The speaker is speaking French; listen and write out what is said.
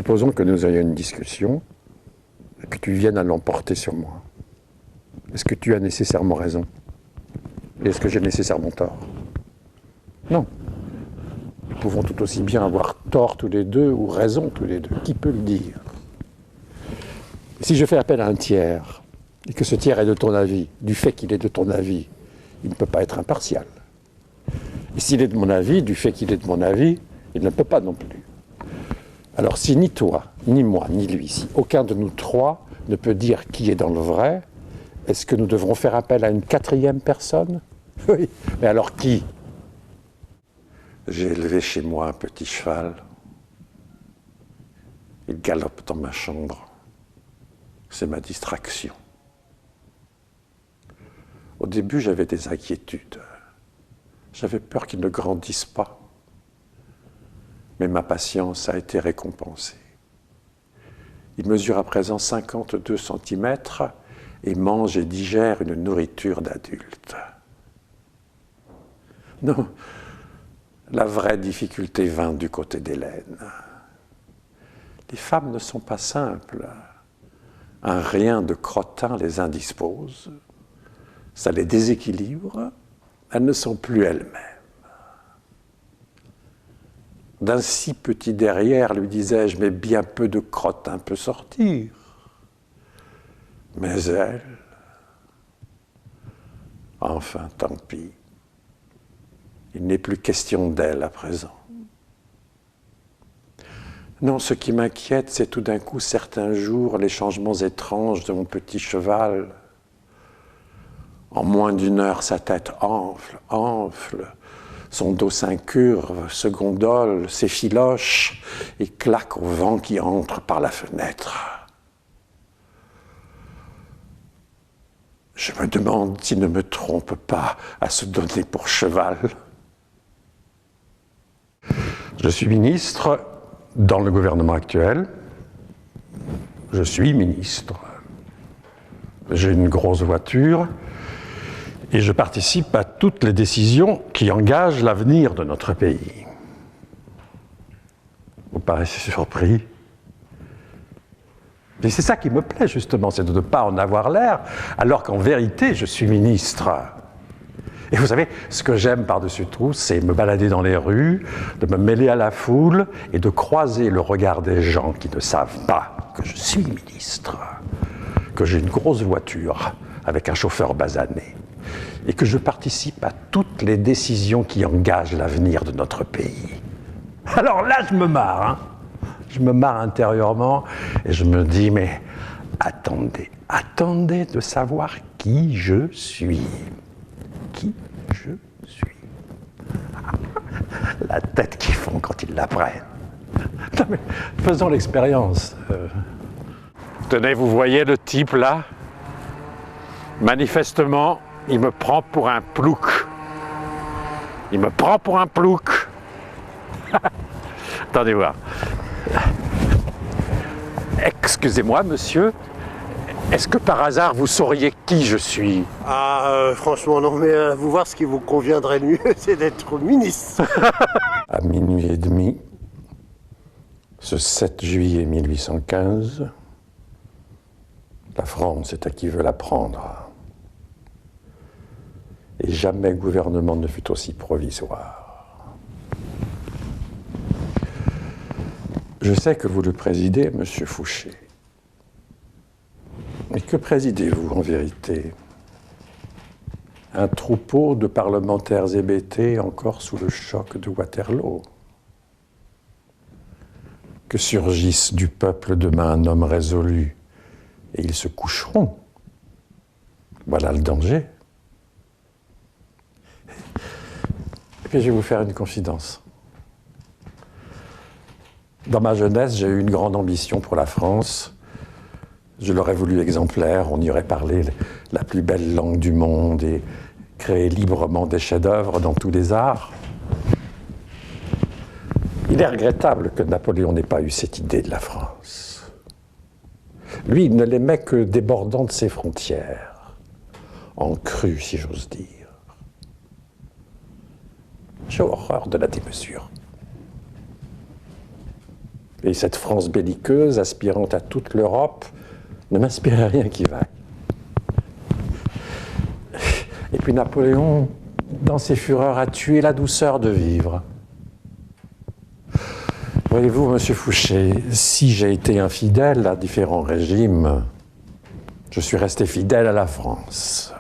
Supposons que nous ayons une discussion et que tu viennes à l'emporter sur moi. Est-ce que tu as nécessairement raison? Et est-ce que j'ai nécessairement tort? Non. Nous pouvons tout aussi bien avoir tort tous les deux ou raison tous les deux. Qui peut le dire? Si je fais appel à un tiers, et que ce tiers est de ton avis, du fait qu'il est de ton avis, il ne peut pas être impartial. Et s'il est de mon avis, du fait qu'il est de mon avis, il ne peut pas non plus. Alors si ni toi, ni moi, ni lui, si aucun de nous trois ne peut dire qui est dans le vrai, est-ce que nous devrons faire appel à une quatrième personne? Oui, mais alors qui? J'ai élevé chez moi un petit cheval. Il galope dans ma chambre. C'est ma distraction. Au début, j'avais des inquiétudes. J'avais peur qu'il ne grandisse pas. Mais ma patience a été récompensée. Il mesure à présent 52 cm et mange et digère une nourriture d'adulte. Non, la vraie difficulté vint du côté d'Hélène. Les femmes ne sont pas simples. Un rien de crottin les indispose, ça les déséquilibre, elles ne sont plus elles-mêmes. D'un si petit derrière, lui disais-je, mais bien peu de crottin peut sortir. Mais elle, enfin, tant pis. Il n'est plus question d'elle à présent. Non, ce qui m'inquiète, c'est tout d'un coup, certains jours, les changements étranges de mon petit cheval. En moins d'une heure, sa tête enfle, son dos s'incurve, se gondole, s'effiloche et claque au vent qui entre par la fenêtre. Je me demande s'il ne me trompe pas à se donner pour cheval. Je suis ministre dans le gouvernement actuel. Je suis ministre. J'ai une grosse voiture et je participe à toutes les décisions qui engagent l'avenir de notre pays. Vous paraissez surpris? Mais c'est ça qui me plaît justement, c'est de ne pas en avoir l'air, alors qu'en vérité, je suis ministre. Et vous savez, ce que j'aime par-dessus tout, c'est me balader dans les rues, de me mêler à la foule et de croiser le regard des gens qui ne savent pas que je suis ministre, que j'ai une grosse voiture avec un chauffeur basané et que je participe à toutes les décisions qui engagent l'avenir de notre pays. Alors là, je me marre, hein. Je me marre intérieurement et je me dis, mais attendez de savoir qui je suis. Qui je suis. La tête qu'ils font quand ils l'apprennent. Non mais, faisons l'expérience. Tenez, vous voyez le type là? Manifestement, il me prend pour un plouc. Il me prend pour un plouc. Attendez voir. Excusez-moi, monsieur. Est-ce que par hasard vous sauriez qui je suis? Franchement non, mais vous voir ce qui vous conviendrait le mieux, c'est d'être ministre. À minuit et demi, ce 7 juillet 1815, la France est à qui veut la prendre. Et jamais gouvernement ne fut aussi provisoire. Je sais que vous le présidez, monsieur Fouché. Mais que présidez-vous en vérité? Un troupeau de parlementaires hébétés encore sous le choc de Waterloo? Que surgisse du peuple demain un homme résolu, et ils se coucheront. Voilà le danger. Et puis je vais vous faire une confidence. Dans ma jeunesse, j'ai eu une grande ambition pour la France. Je l'aurais voulu exemplaire, on y aurait parlé la plus belle langue du monde et créé librement des chefs-d'œuvre dans tous les arts. Il est regrettable que Napoléon n'ait pas eu cette idée de la France. Lui, il ne l'aimait que débordant de ses frontières, en crue, si j'ose dire. J'ai horreur de la démesure. Et cette France belliqueuse, aspirant à toute l'Europe, ne m'inspirait rien qui vaille. Et puis Napoléon, dans ses fureurs, a tué la douceur de vivre. Voyez-vous, monsieur Fouché, si j'ai été infidèle à différents régimes, je suis resté fidèle à la France.